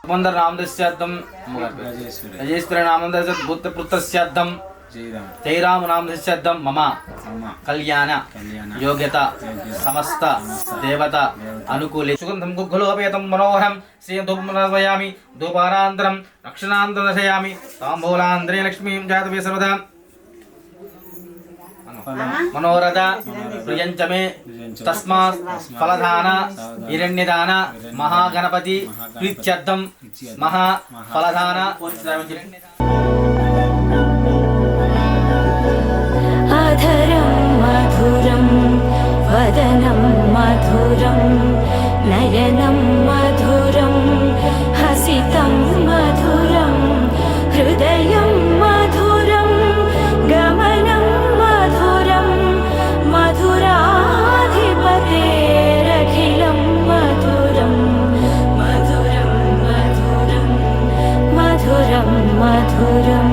మందర నామదస్యార్థం రజేశ్వర నామదస్య పుత్రస్యార్థం జయరామ నామదస్యార్థం మమ కళ్యాణ యోగ్యత సమస్త దేవత అనుకూలి సుగంధం గుగ్గులోపేతం మనోహరం శ్రీయం ధూపమనర్పయామి ధూపానాంతరం రక్షణాంతరం దర్శయామి తాంబూలాంధ్రే లక్ష్మీం జాతవే సర్వదా మనోరథ ప్రియంచమే తస్మాత్ ఫలదాన హిరణ్యదాన మహాగణపతి ప్రీత్యర్థం మహా ఫలదాన అధరం మధురం వదనం మధురం నయనం మధురం హసితం మధురం హృదయం మధురం గమనం మధురం మధురాధిపతేరఖిలం మధురం మధురం మధురం మధురం మధురం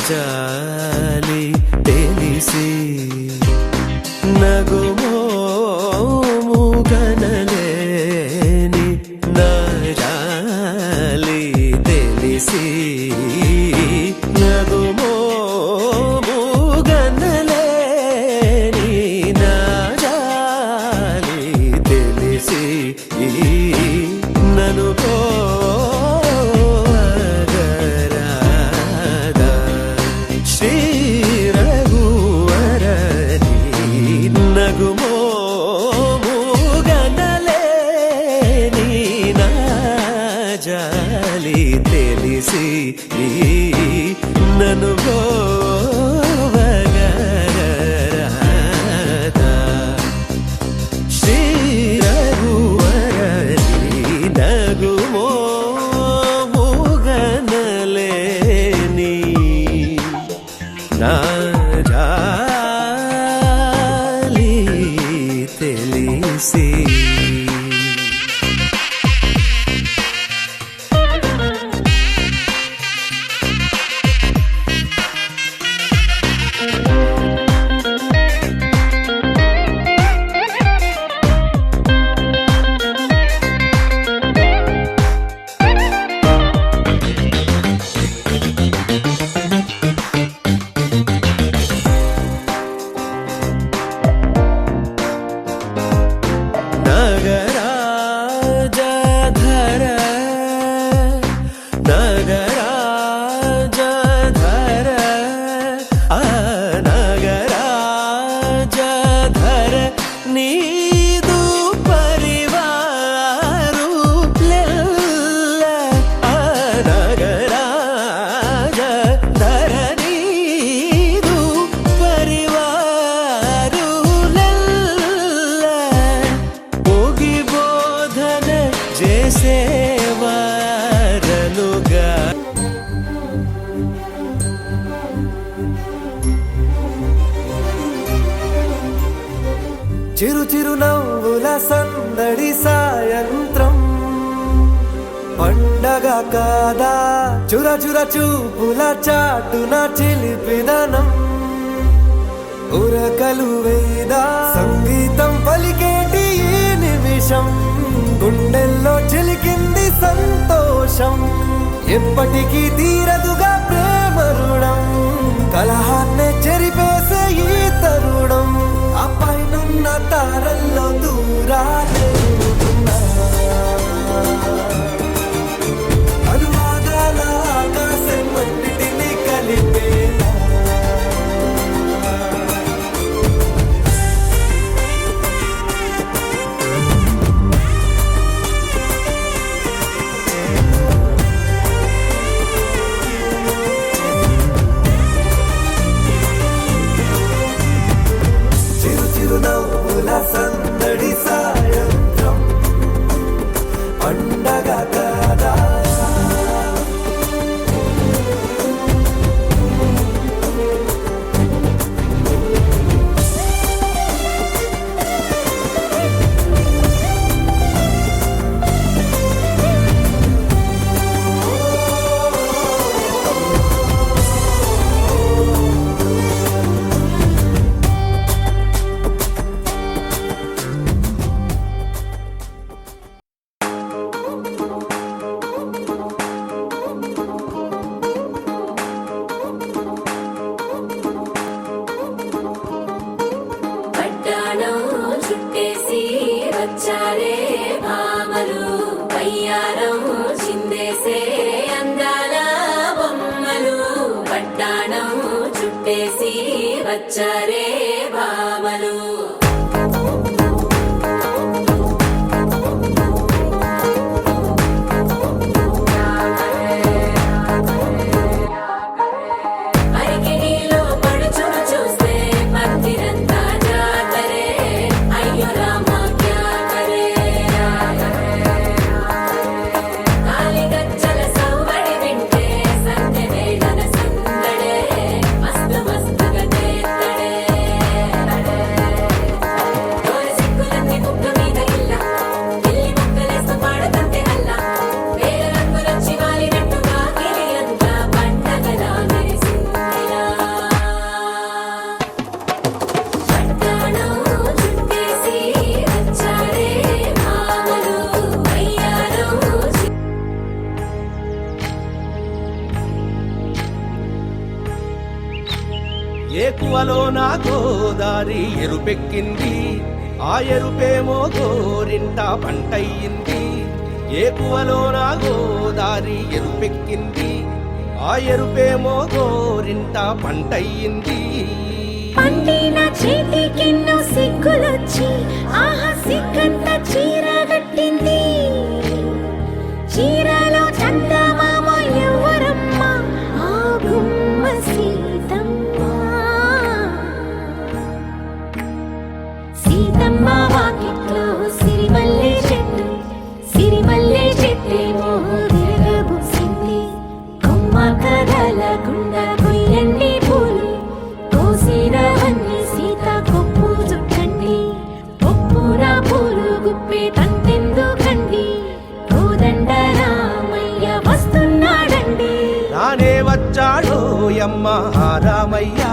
జాలి తెలిసి నగుమోము గనలేని నా జాలి తెలిసి నగుమోము గనలేని నా జాలి తెలిసి నను జాలి తెలిసి నన్ను గోవగరాదా శ్రీ రఘువరని నగుమోము గనలేని నా జాలి తెలిసి చిరు చిరు నవ్వుల సందడి సాయంత్రం పండగ కాదా చుర చుర చూపుల చాటున చిలిపిదనం ఉరకలు వేదా సంగీతం పలికేటి ఈ నిమిషం గుండెల్లో చిలికింది సంతోషం ఎప్పటికీ తీరదుగా ప్రేమ రుణం కలహాన్నే చెరిపేసే ఈ తరుణం ఆ పైనున్న తారల్లో దూరాలే అనువాదాల ఆకాశం అన్నిటినీ కలిపేలా చిరునవ్వుల సందడి సాయంత్రం పండగ కాదా పట్టాణం చుట్టేసి వచ్చారే భామలు పయ్యారం చిందేసే అందాల బొమ్మలు పట్టాణం చుట్టేసి వచ్చారే భామలు అరికిడిలో పడుచును చూస్తే భక్తిరంతా జాతరే అయ్యో రామ క్యా కరే కాలిగజ్జల సవ్వడి వింటే సంధ్య వేళన సందడే మస్తు మస్తుగా చేత్తడే తోరి సిక్కులన్నీ ముక్క మీద ఇల్ల పిల్లి ముక్కలేస్తూ పాడుతంటే అల్ల వేల రంగులొచ్చి వాలినట్టుగా గిలియంతా పండగలా మెరిసిందిరా పట్టాణం చుట్టేసి వచ్చారే భామలు పయ్యారం ఏకువలో నా గోదారి ఎరుపెక్కింది ఆ ఎరుపేమో గోరింట పంటయ్యింది ఏకువలో నా గోదారి ఎరుపెక్కింది ఆ ఎరుపేమో గోరింట పంటయ్యింది పండిన చేతికెన్నో సిగ్గులొచ్చి ఆహా సిగ్గంత చీర కట్టింది చీరలో చందమామ ఎవరమ్మ ఆ గుమ్మ సీతమ్మ సీతమ్మ వాకిట్లో సిరిమల్లె చెట్టేమో విరగబూసింది కొమ్మ కదలకుండా కొయ్యండి పూలు కోసినవన్నీ సీత కొప్పు చుట్టండి ఒప్పున పూలు గుప్పే తంతెందుకండి కోదండ రామయ్య వస్తున్నాడండి రానే వచ్చాడో యమ్మ ఆ రామయ్య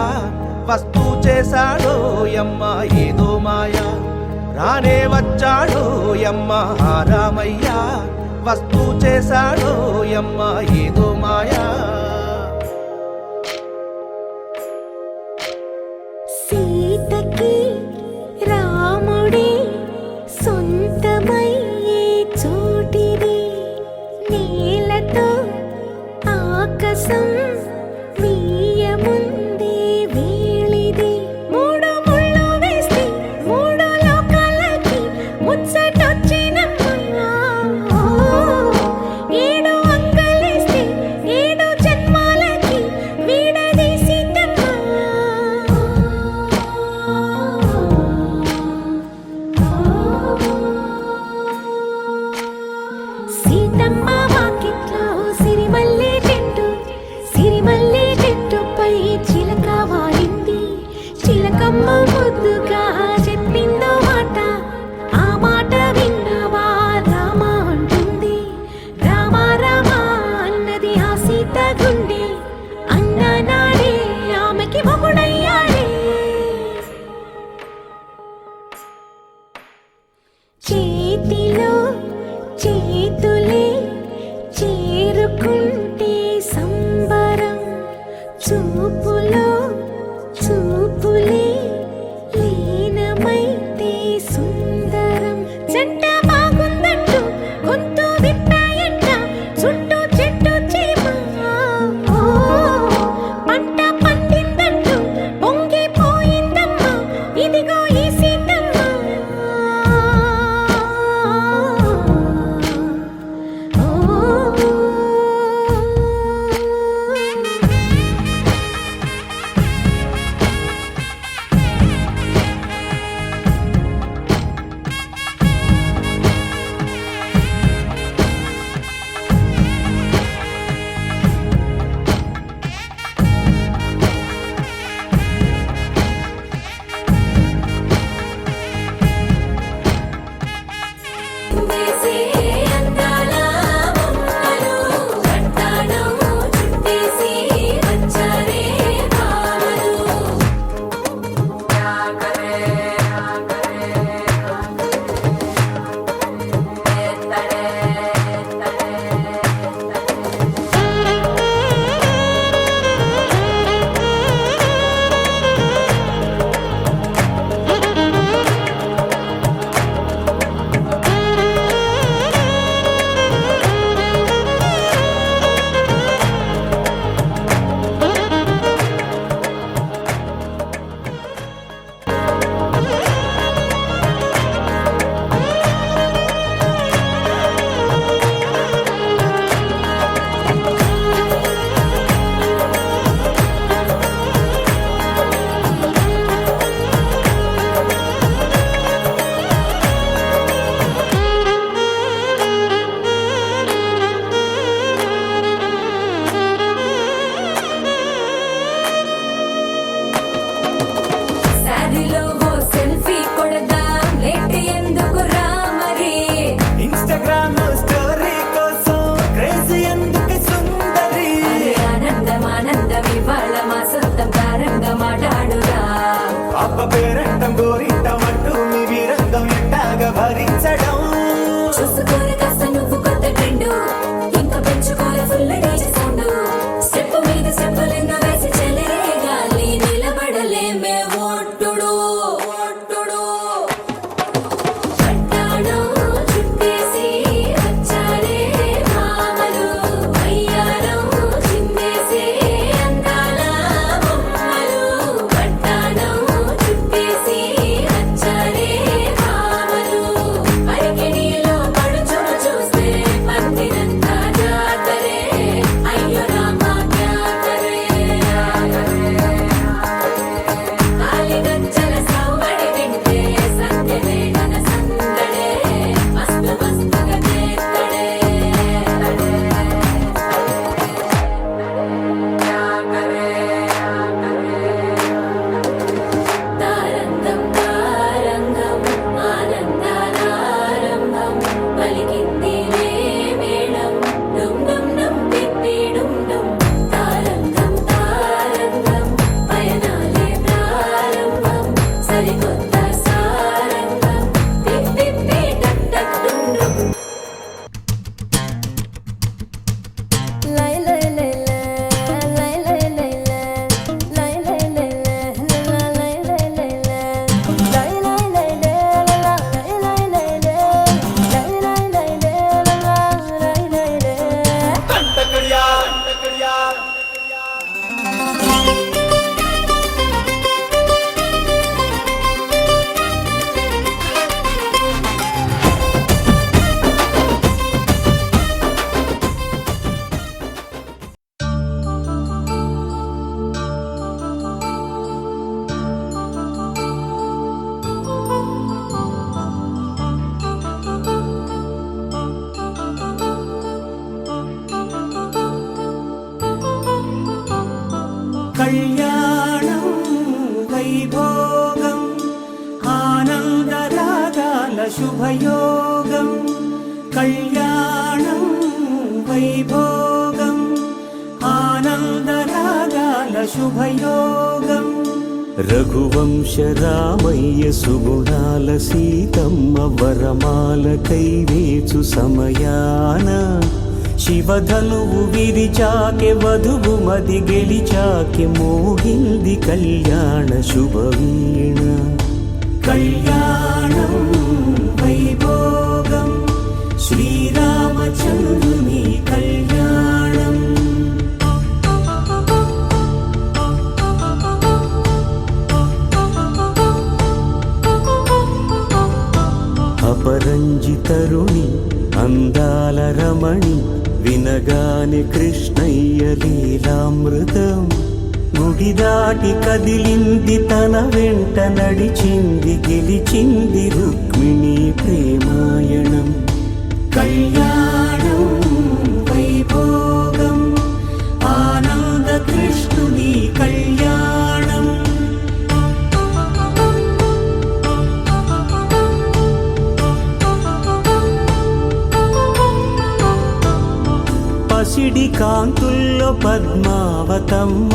వస్తూ చేశాడో యమ్మ ఏదో మాయ రానే వచ్చాడో యమ్మ ఆ రామయ్య వస్తూ చేశాడో యమ్మ ఏదో మాయా సీతకి రాముడే సొంతమయ్యే చోటిది నేలతో ఆకాశం వీయముందే వేళిది మూడు ముళ్ళు వేస్తే మూడు లోకాలకి ముచ్చటొచ్చినమ్మా ఏడు అంకలేస్తే ఏడు చూపులో చూపులే లీనమైతే సుందరం జంట బాగుందంటూ గొంతు విప్పాయంట చుట్టూ చెట్టు చీమ పంట పండిందంటూ పొంగిపోయిందమ్మా ఇదిగో ఈ సీతమ్మ వేసే అందాల బొమ్మలు కట్టాడం చుట్టేసి వచ్చారే భామలు సారిలో ఓ సెల్ఫీ కొడదాం లేట్ ఎందుకు రా మరి ఇన్‌స్టాగ్రామ్ స్టోరీ కోసం క్రేజీ ఎందుకు సుందరి ఆనందం ఆనందం ఇవాళ మా సొంతం తారంగా మాట్లాడురా అబ్బ పేరంటం గోరింటం అంటూ మీ వీరంగం ఎట్టాగా భరించడం చూసుకోరు కాస్త నువ్వు కొత్త ట్రెండ్ ఇంకా పెంచుకోలే ఫుల్ డీజే సౌండ్ స్టెప్ మీద స్టెప్పులెన్నో వేసి చెలే గాలి నిలబడలేమే ఒట్టుడు కట్టాడు చుట్టేసి వచ్చారే భామలు అయ్యారం చిందేసే అందాల బొమ్మలు కట్టాడు చుట్టేసి వచ్చారే భామలు పరికిణీలో పడుచును చూస్తే పందిరంతా జాతరే అయ్యో రామా జ్ఞాతరే కాలిగజ్జల సవ్వడి వింటే సంధ్యవేళన సందడే మస్తు మస్తుగా చేస్తడే తారంగం తారంగం ఆనందానారంభం పలికింది రే మేళం డుమ్ డుమ్ డుమ్ పిప్పి డుమ్ డుమ్ తారంగం తారంగం పయనాలే ప్రారంభం సరికొత్త సారంగం పిప్పి టక్ టక్ డుమ్ డుమ్ లై లై లై లై లై లై లై లై లై లై అంటకడియా అంటకడియా కళ్యాణం వైభోగం ఆనందరాగాల శుభయోగం కళ్యాణం వైభోగం ఆనందరాగాల శుభయోగం రఘువంశ రామయ్య సుగుణాల సీతమ్మ వరమాల కైవేచు సమయాన శివధనువు విరిచాకె వధువు మది గెలిచాకె మోగింది కళ్యాణ శుభవీణ. కళ్యాణం వైభోగం శ్రీరామచంద్రుని కళ్యాణం. అపరంజి తరుణి అందాల రమణి వినగానే కృష్ణయ్య లీలామృతం. గుడి దాటి కదిలింది తన వెంట నడిచింది గెలిచింది రుక్మిణి ప్రేమాయణం. కళ్యాణం వైభోగం ఆనంద కృష్ణుని కళ్యాణం. పసిడి కాంతుల్లో పద్మావతమ్మ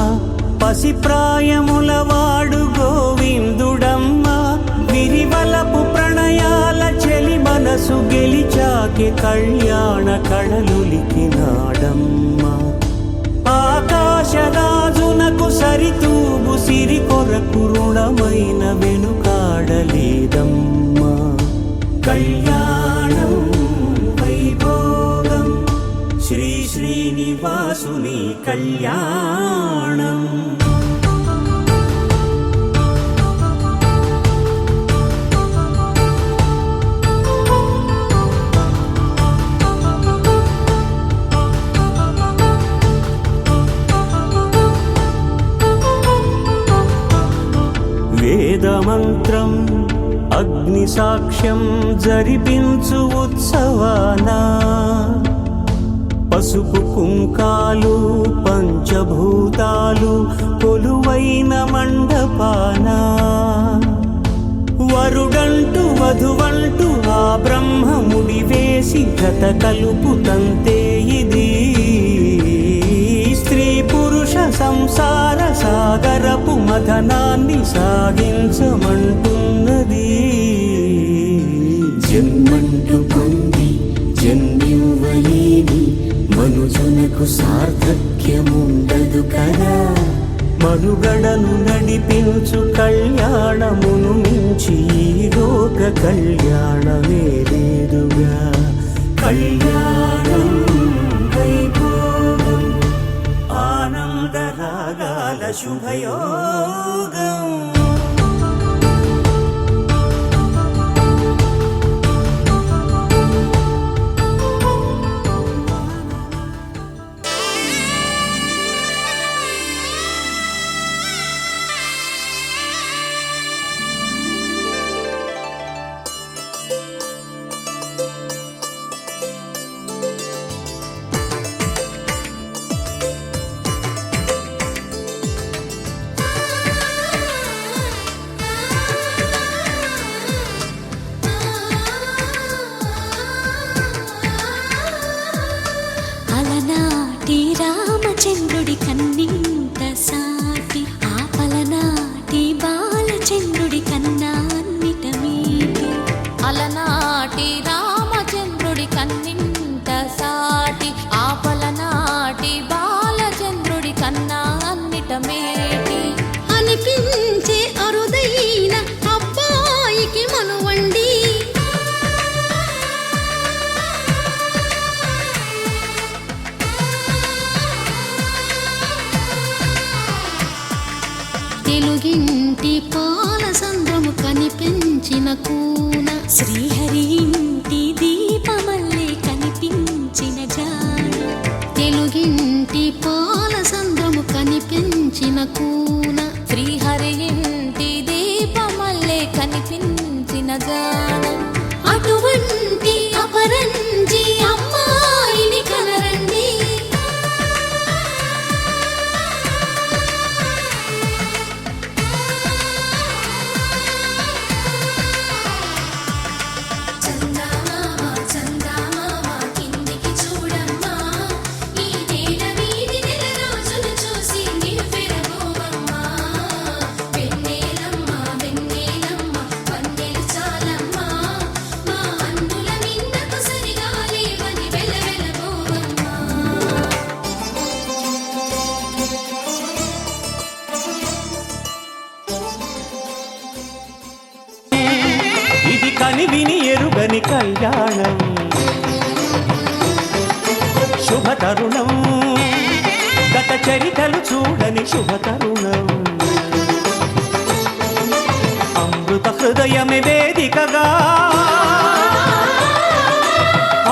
పసిప్రాయముల వాడు గోవిందుడమ్మ. విరివలపు ప్రణయాల చెలి మనసు గెలిచాకే కళ్యాణ కళలులికినాడమ్మ. ఆకాశరాజునకు సరితూగు సిరి కొరకు రుణమైన వెనుకాడలేదమ్మ. కళ్యాణం వైభోగం శ్రీ శ్రీనివాసుని కళ్యాణం. వేదమంత్రం అగ్ని సాక్ష్యం జరిపించు ఉత్సవానా. పసుపు కుంకాలు పంచభూతాలు కొలువైన మండపాన. వరుడంటూ వధువంటూ ఆ బ్రహ్మముడి వేసి జత కలుపుతంతే ఇది. స్త్రీ పురుష సంసార సాగరపు మథనాన్ని సాగించమంటున్నది. జన్మంటూ పొంది జన్మివ్వలేని మనుజునకు సార్థక్యముండదు కదా. మనుగడను నడిపించు కళ్యాణమును మించి ఈ లోక కళ్యాణమే లేదుగా. కళ్యాణం వైభోగం ఆనంద రాగాల శుభయోగం. అలనాటి రామచంద్రుడి కన్నింత సాటి ఆపలనాటి బాలచంద్రుడి కన్నా అన్నిట మీటి. అలనాటి రామచంద్రుడి కన్నింత సాటి ఆపలనాటి బాలచంద్రుడి కన్నా అన్నిట మేటి. అనిపించే అరుదైన అబ్బాయికి మనువండి. తెలుగింటి పాల సంద్రము కనిపించిన కూన శ్రీహరి ఇంటి దీపమల్లే కనిపించిన జాన. తెలుగింటి పాల సంద్రము కనిపించిన కూన శ్రీహరి ఇంటి దీపమల్లే కనిపించిన జాన. అటువంటి అపరంజి అమ్మాయిని కనరండి. చందమామ చందమామ కిందికి చూడమ్మా. ఈ నేల వీధి నెల రోజులు చూసి నివ్వెరబోవమ్మా. వెన్నెలమ్మ వెన్నెలమ్మ వన్నెలు చాలమ్మ. చూడని కళ్యాణం శుభతరుణం గత చరితలు చూడని శుభతరుణం అమృత హృదయమే వేదికగా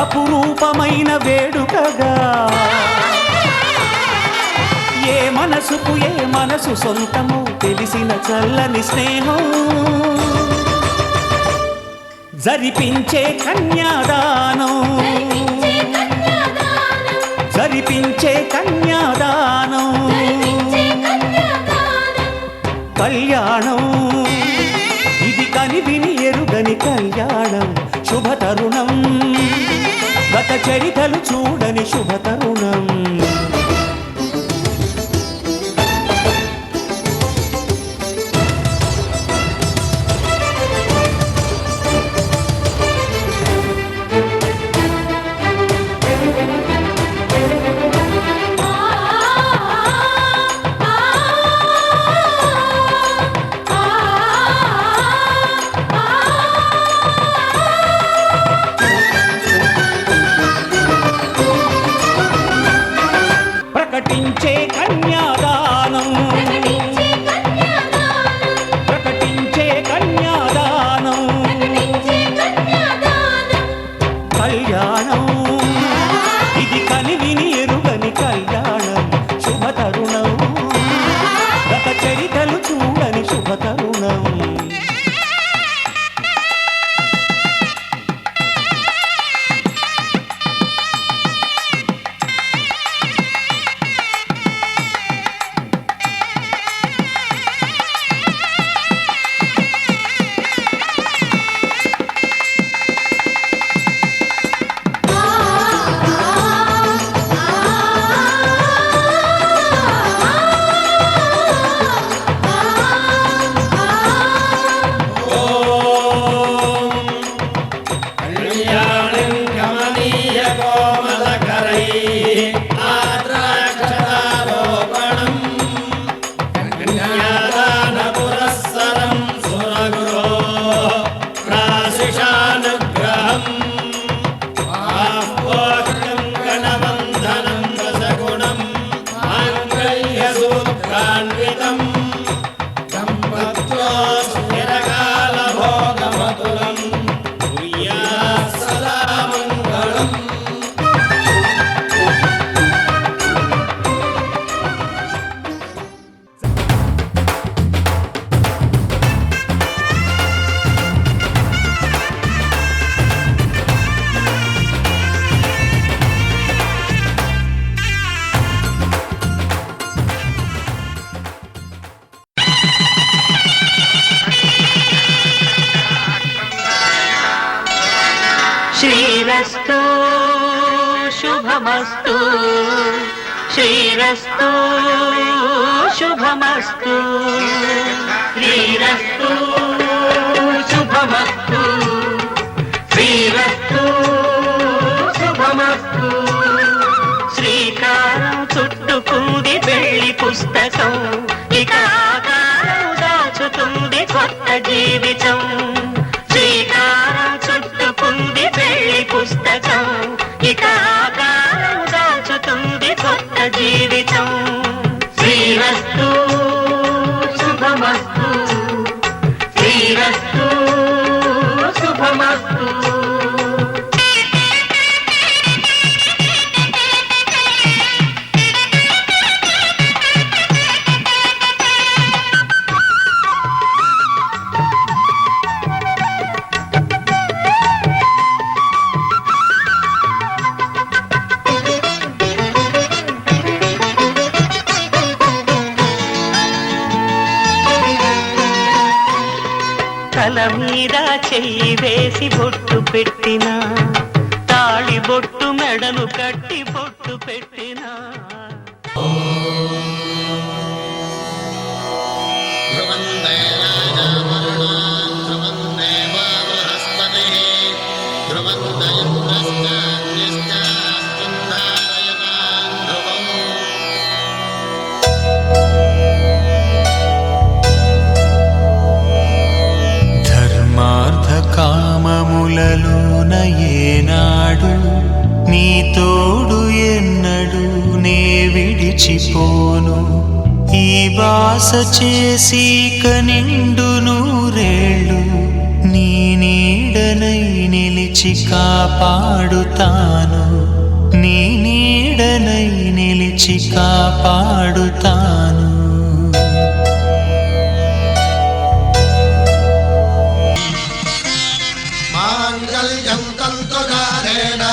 అపురూపమైన వేడుకగా ఏ మనసు సొంతము తెలిసిన చల్లని స్నేహం జరిపించే కన్యాదానం జరిపించే కన్యాదానం కళ్యాణం ఇది కనివిని ఎరుగని కళ్యాణం శుభతరుణం గత చరితలు చూడని శుభతరుణం ప్రకటించే కన్యాదానం ప్రకటించే కన్యాదానం కళ్యాణం ఇది కనివిని ఎరుగని కళ్యాణం శుభతరుణం గత చరితలు చూడని శుభతరుణం శ్రీరస్తు శుభమస్తు శ్రీరస్తు శుభమస్తు శ్రీరస్తు శుభమస్తు శ్రీరస్తు శుభమస్తు శ్రీకారం చుట్టుకుంది పెళ్లి పుస్తకం ఇక ఆకారం దాచుతుంది కొత్త జీవితం శ్రీకారం చుట్టుకుంది పెళ్లి పుస్తకం ఇక ఆకారం దాచుతుంది కొత్త జీవితం శ్రీరస్తు శుభమస్తు శ్రీరస్తు శుభమస్తు తల మీద చెయ్యి వేసి బొట్టు పెట్టినా తాళి బొట్టు మెడను కట్టి బొట్టు పెట్టినా కామములలో బాస చేసి కనిండు నూరేళ్ళు నీ నీడనై నిలిచి కాపాడుతాను, నీ నీడనై నిలిచి కాపాడుతాను. మాంగళ్యం తంతునానేన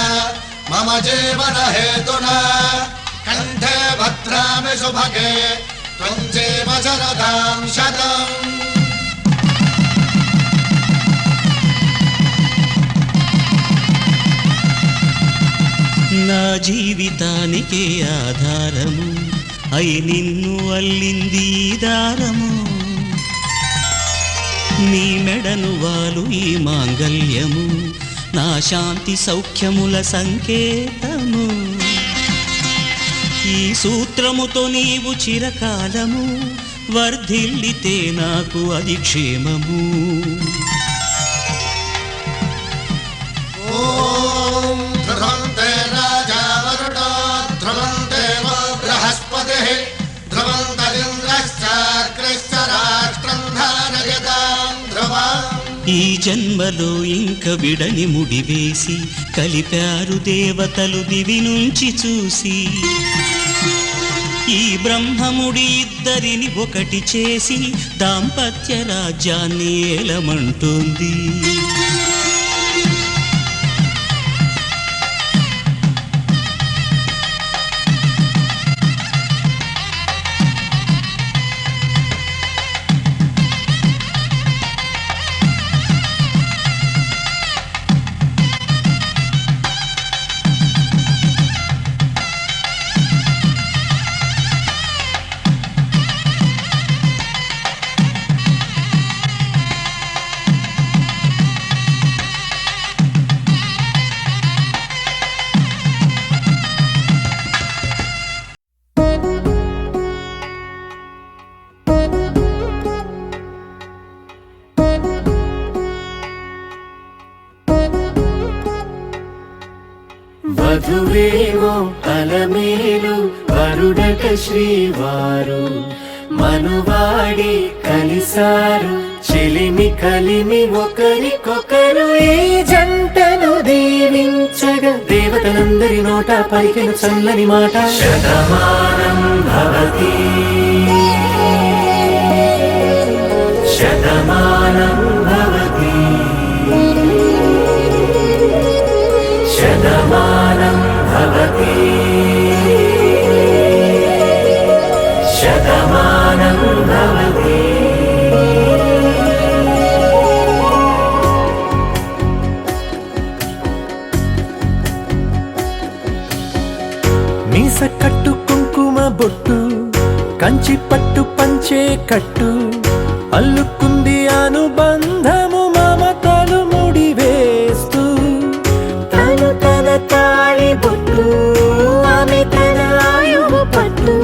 మమ జీవన హేతునా కంఠే భద్రామి శుభగే త్వం జీవ శరదాం శతం. నా జీవితానికే ఆధారము అయి నిన్ను అల్లింది దారము, నీ మెడను వాలు ఈ మాంగల్యము నా శాంతి సౌఖ్యముల సంకేతము. ఈ సూత్రముతో నీవు చిరకాలము వర్ధిల్లితే నాకు అది క్షేమము. ఓం ధ్రువంతే రాజా వరుణో ధ్రువంతే బృహస్పతిః ధ్రువంతరింద్రశ్చాగ్రశ్చ రాష్ట్రం ధారయతాం ధ్రువం. ఈ జన్మలో ఇంక విడని ముడివేసి కలిపారు దేవతలు దివి నుంచి చూసి, ఈ బ్రహ్మముడి ఇద్దరిని ఒకటి చేసి దాంపత్య రాజ్యాన్ని ఏలమంటుంది. వధువేవో అలమేలు వరుడట శ్రీవారు మనువాడి కలిసారు చెలిమి కలిమి ఒకరికొకరు. ఈ జంటను దీవించగా దేవతలందరి నోట పలికిన చల్లని మాట శతమానం భవతి శతమానం భవతి శతమానం భవతి శతమానం భవతి. మీస కట్టు కుంకుమ బొట్టు కంచి పట్టు పంచే కట్టు అల్లుకుంది అనుబంధము మమతలు ముడి వేస్తూ. తను తన తాళి బొట్టు ఆమె తన ఆయువు పట్టు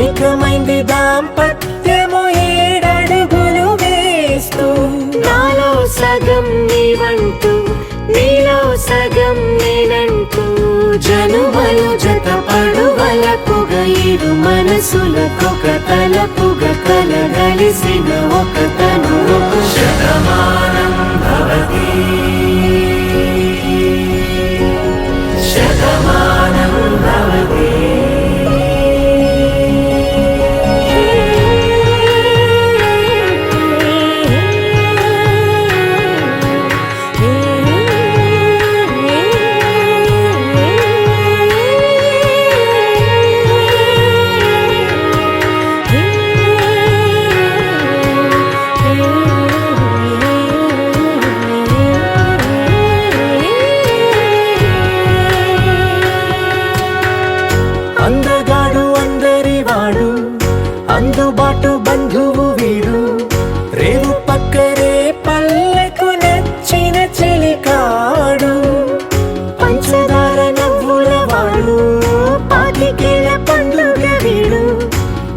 ఏకమైంది దాంపత్యము 7 అడుగులు వేస్తూ. నాలో సగం నీవంటూ నీలో సగం నేనంటూ జనుమలు జతపడువలపుగా ఇరు మనసులకొక తలపుగా కలగలిసిన ఒక తను. శతమానం భవతి శతమానం భవతి. అందగాడు అందరివాడు అందుబాటు బంధువు వీడు రేవు పక్కరే పల్లెకు నచ్చిన చెలికాడు. పంచదార నవ్వుల వాడు పాతికేల పండుగ వీడు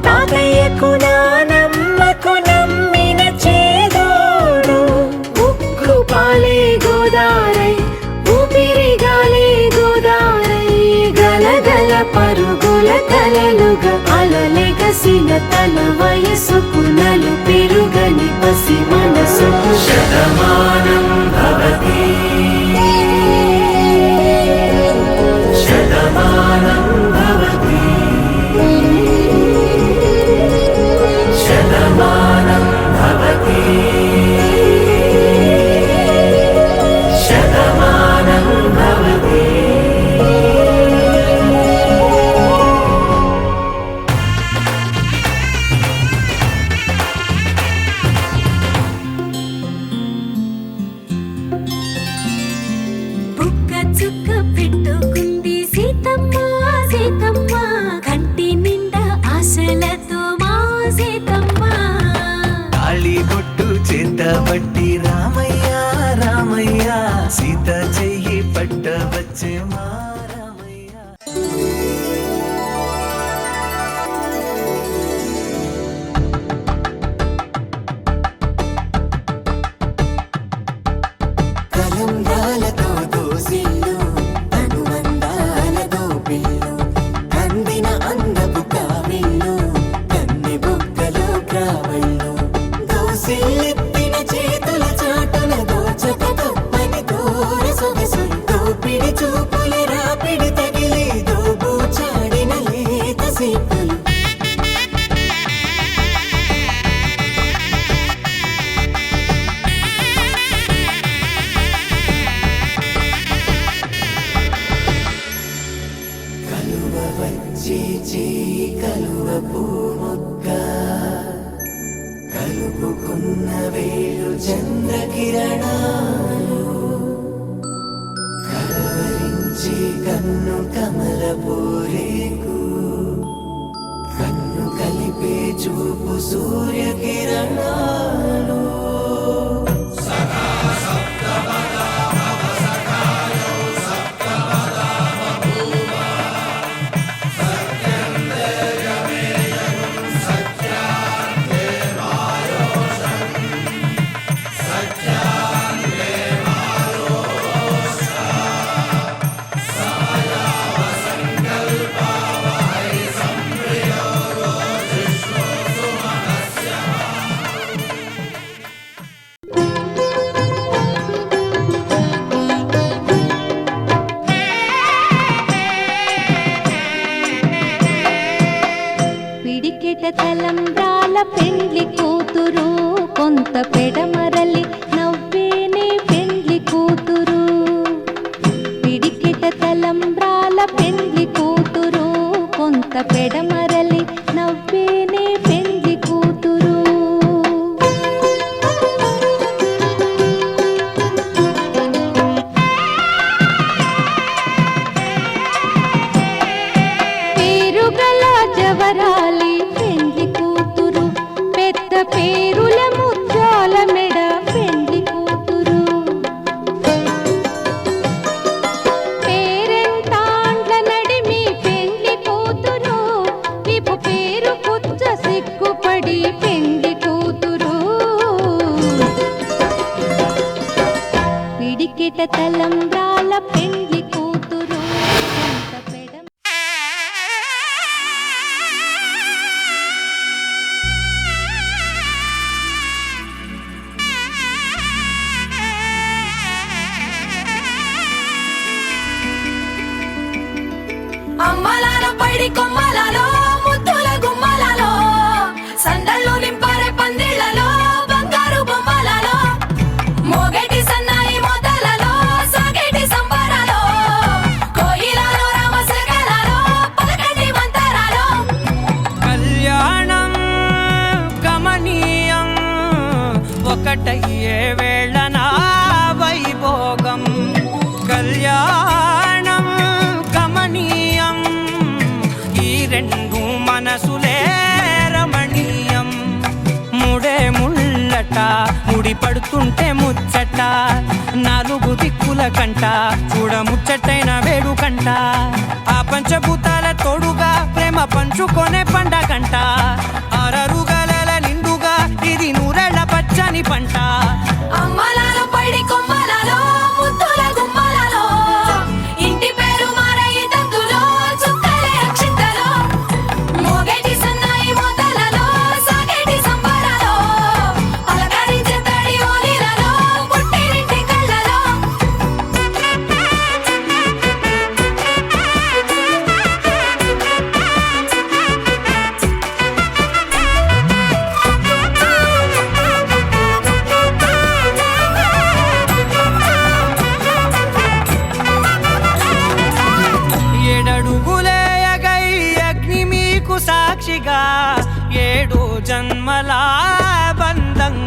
తాతయ్యకు నానమ్మకు నమ్మిన చేదోడు. ఉక్కు పాలే గోదారై ఊపిరి గాలే గోదారై గలగల పరుగుల కలలుగా అలలెగ వికసిన తన వయసుకు నలు పెరుగని పసి మనసుకు శతమానం భవతి శతమానం భవతి శతమానం భవతి శతమానం భవతి. బుక్క చుక్క పెట్టుకుంది సీతమ్మ సీతమ్మ కంటి నిండా ఆశలతో మా సీతమ్మ తాళిబొట్టు చేతబట్టి రామయ్య రామయ్య సీత చెయ్యి పట్టవచ్చే మా రామయ్య. కలంబ్రాలతో దోసిల్లు అనుబంధాలతో పిల్లు కందిన అందపు కావిల్లు కన్నె బుక్కలో కావళ్ళు దోసిల్లెత్తిన చేతుల చాటున దోచక తప్పని దూర సొగసులు దోపిడి చూపుల రాపిడి తగిలి దోబూచాడిన లేత సీపులు కలువ వచ్చే చేయి కలువ పూముక్క కలుపుకున్న వేళు చంద్రకిరణాలు కలవరించి కన్ను కమల పూరేకు కన్ను కలిపే చూపు సూర్యకిరణాలు పిడికెట తలంబ్రాల పెండ్లి కూతురు కొంత పెడమరలి నవ్వేనే పెండ్లి కూతురు పిడికెట తలంబ్రాల పెండ్లి కూతురు కొంత పెడమరలి నవ్వేనే పెండ్లి కూతురు పేరుగల జవరాలి పెండ్లి కూతురు పెద్ద పేరుల ముత్యాల మెడ పెండ్లి కూతురు పేరెంటాండ్ల నడిమి పెండ్లి కూతురు విపు పేరు పుచ్చ సిగ్గుపడి పెండ్లి కూతురు పిడికెట తలంబ్రాల పెండ్లి కూతురు కొంత పెడ అమ్మలాలో పైడి కొమ్మలలో ముద్దుల గుమ్మలలో సందళ్ళు నింపారే పందిళ్లలో బంగారు బొమ్మలలో మోగేటి సన్నాయి మోతలలో సాగేటి సంబరాలో కోయిలలో రామసగలలో పలకటి మంతరాలో కళ్యాణం గమనీయం ఒకటయ్యే వేళ నా వైభోగం కళ్యాణం గమనీయం ఈ రెండు మనసులే రమణీయం ముడే ముళ్ళట ముడి పడుతుంటే ముచ్చట నాలుగు దిక్కుల కంట చూడ ముచ్చటైన వేడుకంట ఆ పంచభూతాల తోడుగా ప్రేమ పంచుకొనే పండగంట ఆరరుగల నిండుగా ఇది నూరెళ్ళ పచ్చని పంట అమ్మలాలో పైడి కొమ్మలలో ముద్దుల గుమ్మలలో ఇంటి పేరు మారయి తందులో చుక్కలే అక్షింతలో మోగేటి సన్నాయి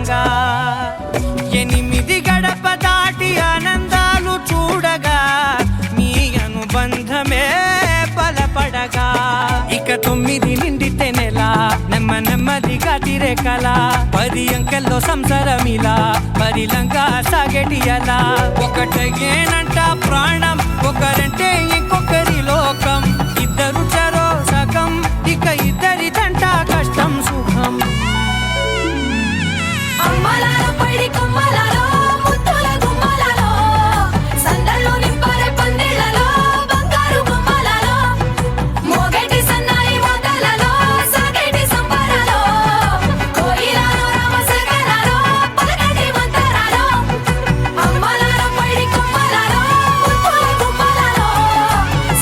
ఆనందంగా 8 గడప దాటి ఆనందాలు చూడగా మీ అనుబంధమే బలపడగా ఇక 9 నిండితే నెల నెమ్మదిగా తిరే కల 10 అంకెల్లో సంసారమిలా పరిలంగా సాగేటియలా ఒకటేనంట ప్రాణం ఒకరంటే ఇంకొకరి లోకం ఇద్దరు చరో సగం ఇక ఇద్దరిదంట కష్టం సుఖం అమ్మలాలో పడి కొమ్మలాలో ముత్తుల గుమ్మలాలో సందల్లో నింపారే పందిళ్ళలో బంగారు బొమ్మలాలో మోగేటి సన్నాయి మోతలలో సాగేటి సంబరాలో కోయిలాలో రామశకరాలో పలకటి మంతరాలో అమ్మలాలో పడి కొమ్మలాలో ముత్తుల గుమ్మలాలో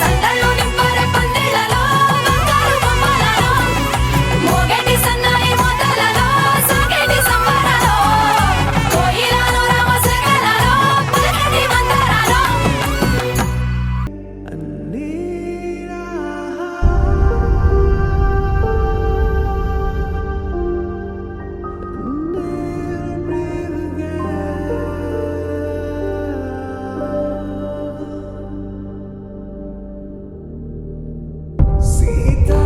సందల్లో నింపారే పందిళ్ళలో బంగారు బొమ్మలాలో మోగేటి సన్నాయి మోతలలో సాగేటి సంబరాలో కోయిలాలో రామశకరాలో పలకటి మంతరాలో సీతా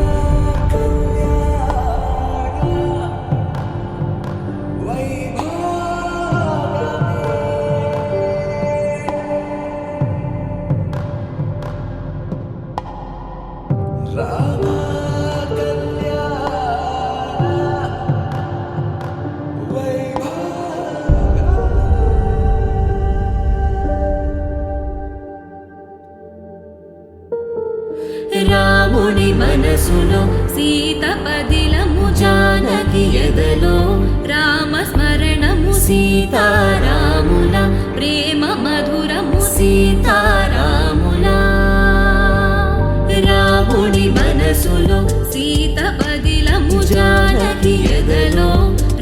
రాముడి మనసులో సీత పదిలము జానకి ఎదలో రామస్మరణము సీతారాముల ప్రేమ మధురము సీతారాముల రాముడి మనసులో సీత పదిలము జానకి ఎదలో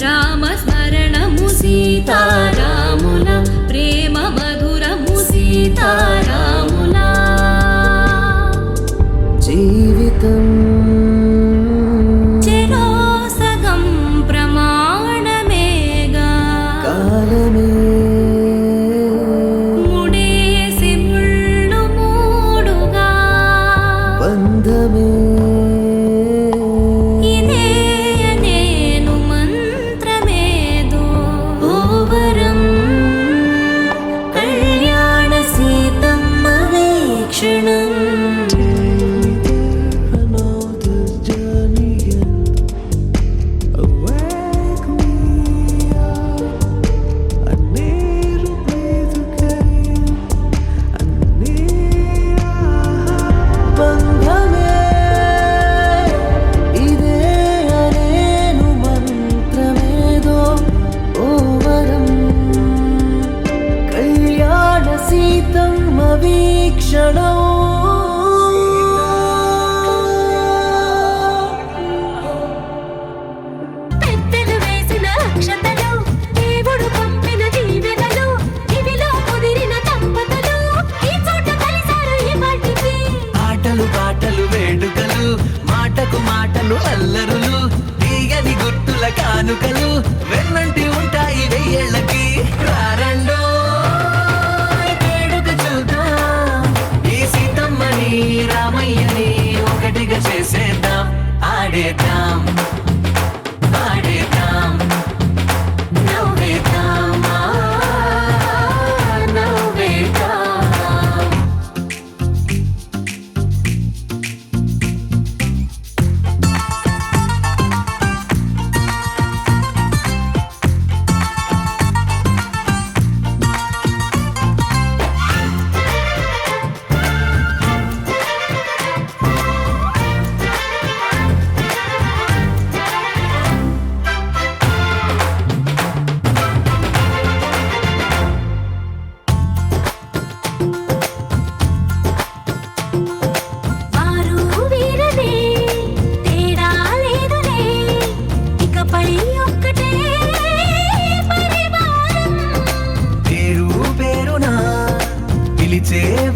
రామస్మరణము సీతారాముల ప్రేమ మధురము సీతారాముల జీవితం చెరో సగం ప్రమాణమేగా కాలమే ముడేసి ముళ్ళు మూడుగా బంధమే ఇదే నేను మంత్రమేదో ఓవరం కళ్యాణ సీతమ్మ వీక్షణం పెద్దలు వేసిన అక్షతలు దేవుడు పంపిన దీవెనలు ఇవిలో కుదిరిన దంపతులు ఈ చోట కలిసారు ఈ పాటికి ఆటలు పాటలు వేడుకలు మాటకు మాటలు అల్లరులు తీయని గుర్తుల కానుకలు వెన్నంటి ఉంటాయి 1000 ఏళ్ళకి రారండో వేడుక చూద్దాం ఈ సీతమ్మని రామయ్యని ఒకటిగా చేసేద్దాం ఆడేద్దాం ఆడేద్దాం నవ్వేద్దాం నవ్వేద్దాం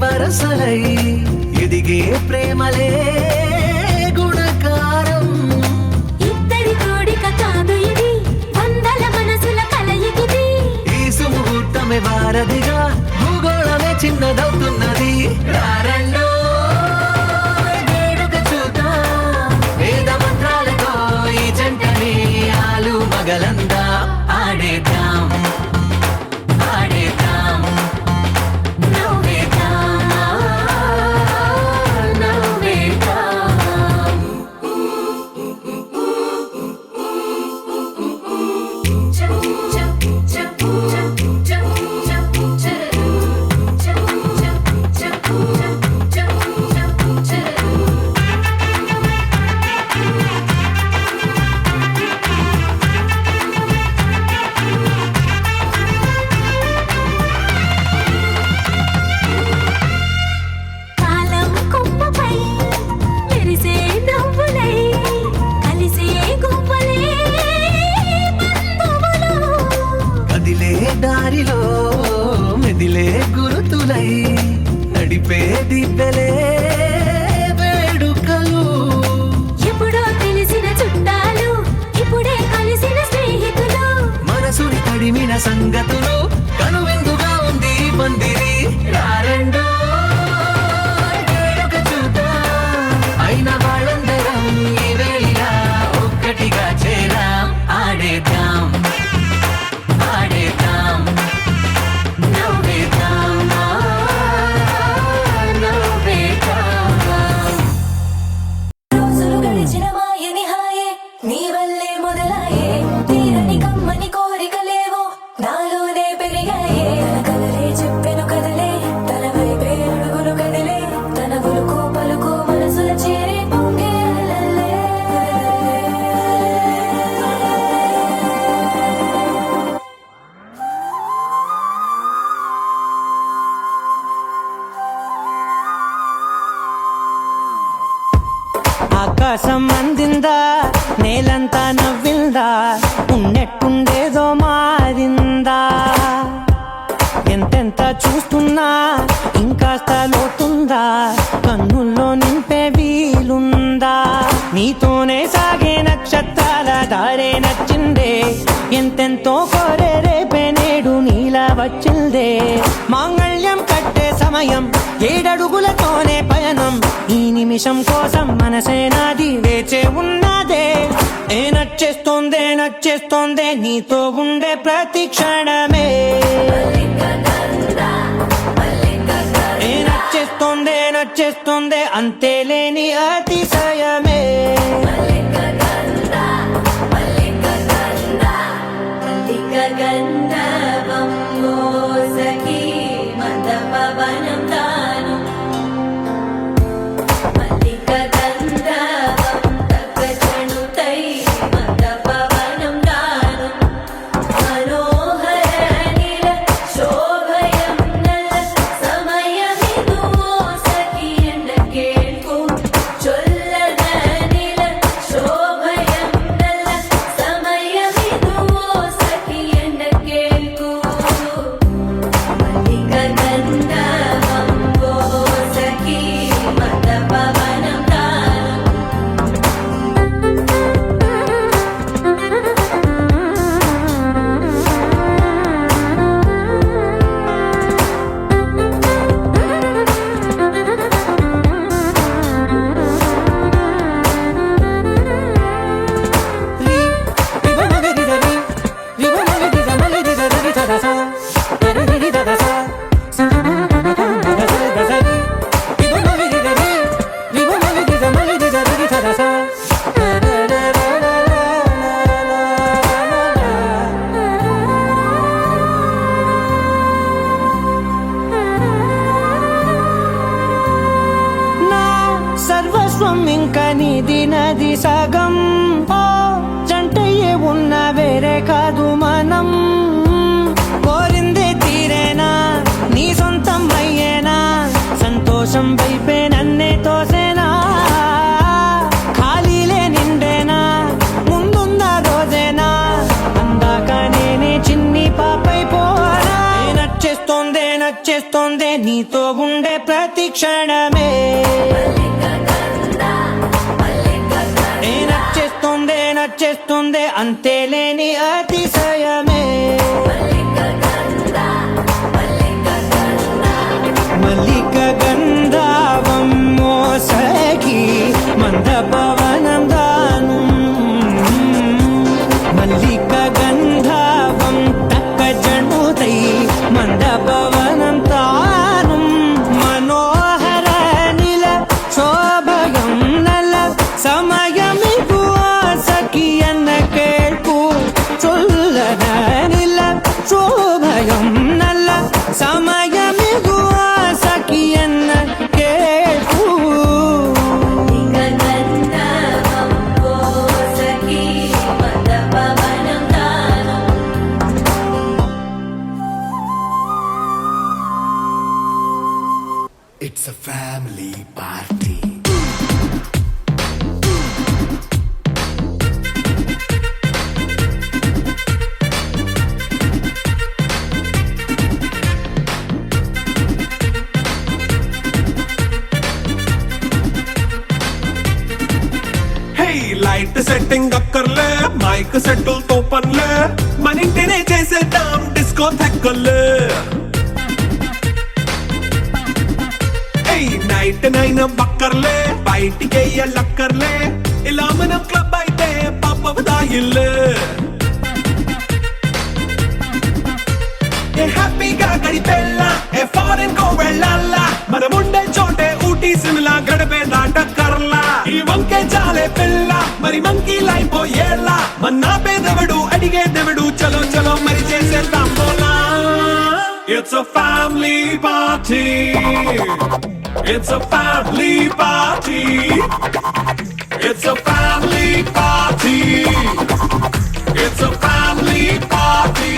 వరసలై ఎదిగే ప్రేమలే గుణకారం. ఇద్దరి కోడిక కాదు ఇది వందల మనసుల వారధిగా భూగోళమే చిన్నదవుతున్నది. రారండో వేడుక చూద్దాం, వేద మంత్రాలతో ఈ జంటని ఆలు మగలందా ఆడేద్దాం ఆడేద్దాం నవ్వేద్దాం నవ్వేద్దాం. కాలం కొమ్మపై మెరిసే నవ్వులై కలిసే గువ్వలే బంధువులు. కదిలే దారిలో మెదిలే గురుతులై నడిపే దిబ్బెలే వేడుకలు. ఎప్పుడో తెలిసిన చుట్టాలు ఇప్పుడే కలిసిన స్నేహితులు. మనసుని తడిమిన సంగతులు కనువిందుగా ఉంది ఈ పందిరి. రారండో వేడుక చూద్దాం, అయిన వాళ్ళందరం ఈ వేళ ఒక్కటిగా చేరాం. ఆడేద్దాం ఆడేద్దాం నవ్వేద్దాం నవ్వేద్దాం. రోజులు గడిచిన మాయని హాయే నీ వల్లే మొదలాయే. తీరని కమ్మని కోరికలేవో నాలోనే పెరిగాయే. తన కలలే చెప్పెను కదలే తన వైపే అడుగులు కదిలే. తన గులుకు పలుకు మనసుల చేరి పొంగే అలలే. ఆకాశం అందిందా నేలంతా నవ్విందా ఉన్నట్టుండేదో మారిందా ఎంతెంత చూస్తున్నా ఇంకాస్త లోతుందా కన్నుల్లో నింపే వీలుందా నీతోనే సాగే నక్షత్రాల దారే నచ్చిందే ఎంతెంతో కోరే రేపే నేడు నీలా వచ్చిందే మాంగళ్యం కట్టే సమయం ఏడడుగులతోనే పయనం ఈ నిమిషం కోసం మనసే నాది వేచే ఉన్నదే ఏ నచ్చేస్తోందే నీతో ఉండే ప్రతి క్షణమే ఏ నచ్చేస్తోందే అంతేలేని అతిశయమే గంధర్వం సఖీ మంద పవనం తాను. మల్లిక గంధర్వం తగ్గచణుతై మంద పవనం తాను. మనోహర నీల శోభయం నల సమయమిదు సఖీ ఎండ కేಳ್ಕು. చొల్లద నీల శోభయం నల సమయమిదు సఖీ ఎండ కేಳ್కు. మల్లిక గంధర్వం సఖీ మంద పవనం తాను. నా సర్వస్వం ఇంకా నీది నది సగం ఓ జంటయ్యే ఉన్న వేరే కాదు మనం కోరిందే తీరేనా నీ సొంతం అయ్యేనా సంతోషం వైపే నన్నే తోసేనా ఖాళీలే నిండేనా ముందుందా రోజేనా అందాక నేనే చిన్ని పాపై పోనా నచ్చేస్తోందే నీతో ఉండే ప్రతి క్షణమే ఏ నచ్చేస్తోందే అంతేలేని అతిశయమే ನಿಲ್ಲ ಶೋಭಯಂ ನಲ್ಲ ಸಮಯಮಿಗೂ ಸಖಿಯನ್ನ ಕೇಳು It's a family party. Light setting అక్కర్లే మైక్ సెట్టులతో పనులే మన ఇంటినే చేసేద్దాం డిస్కో థెక్కర్లే నైట్ నైన్ బక్కర్లే బయటికి వెళ్ళక్కర్లే ఇలా మనం క్లబ్ అయితే పాపదాయిల్లే హ్యాపీగా గడిపెళ్ళా ఏ ఫారెన్ కో వెళ్ళాలా మనం ఉండే చోటే ఊటీ సిమ్లా గడిపే దాటక్కర్లా ఈ వంకే చాలే పిల్ల మరి మంకీ లైపోయేలా మన్నా పేదవడు అడిగేదెవడు చలో చలో మరి చేసేద్దాం పోలా it's a family party it's a family party it's a family party it's a family party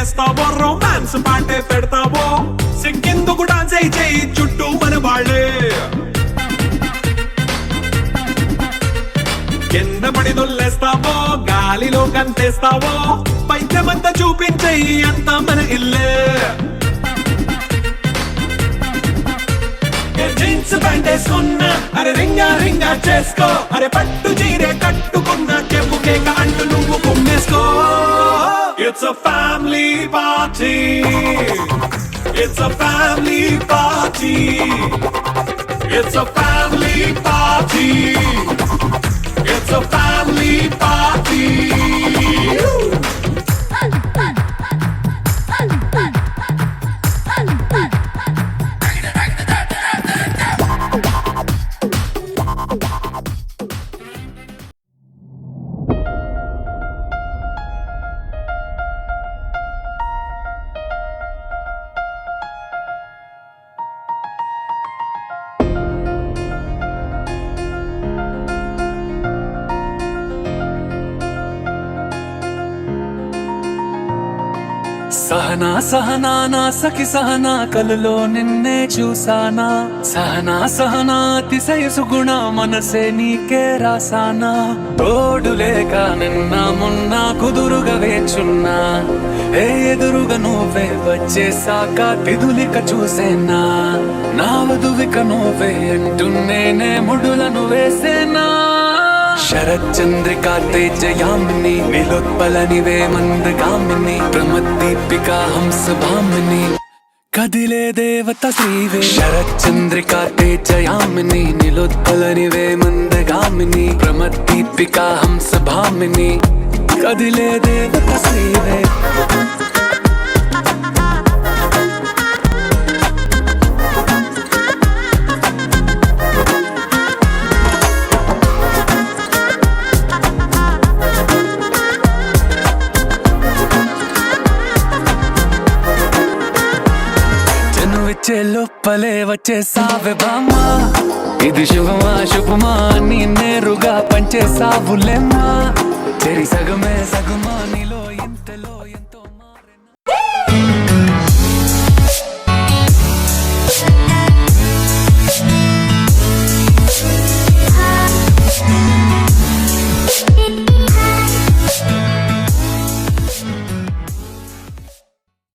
చేస్తావో రొమాన్స్ పాటే పెడతావో సిగ్గెందుకు డాన్స్ అయి చేయి చుట్టూ మన వాళ్ళే కింద పడి దొల్లేస్తావో గాలిలో కంతేస్తావో పైద్యమంతా చూపించేయి అంతా మన ఇల్లే జీన్స్ ప్యాంట్ వేసుకున్నా అరే రింగా రింగా చేసుకో అరే పట్టు చీరే కట్టుకున్న చెప్పుకే అంటూ నువ్వు కుమ్మేసుకో It's a family party it's a family party it's a family party it's a family party Sahana Sahana నా సఖి సహనా కలలో నిన్నే చూసానా సహనా సహనా అతిశయసు గుణ మనసే నీకే రాసానా తోడు లేక నిన్న మొన్న కుదురుగా వేచున్నా ఏ ఎదురుగా నువ్వే వచ్చేసాక తిదులిక చూసేనా నా వధువిక నువ్వే అంటున్నేనే ముడులను వేసేనా శరచంద్రికా తేజయామిని నిలోత్పలనివే మందగామిని ప్రమద్దీపికా హంసభామిని కదిలే దేవత శ్రీవే శరచంద్రికా తేజయామిని నిలోత్పలనివే మందగామిని ప్రమద్దీపికా హంసభామిని కదిలే దేవత శ్రీవే లోపలే వచ్చేసావే బామ్మా ఇది శుభమా శుభమా నీ నేరుగా పంచేసావులేమ్మా చెరి సగమే సగమా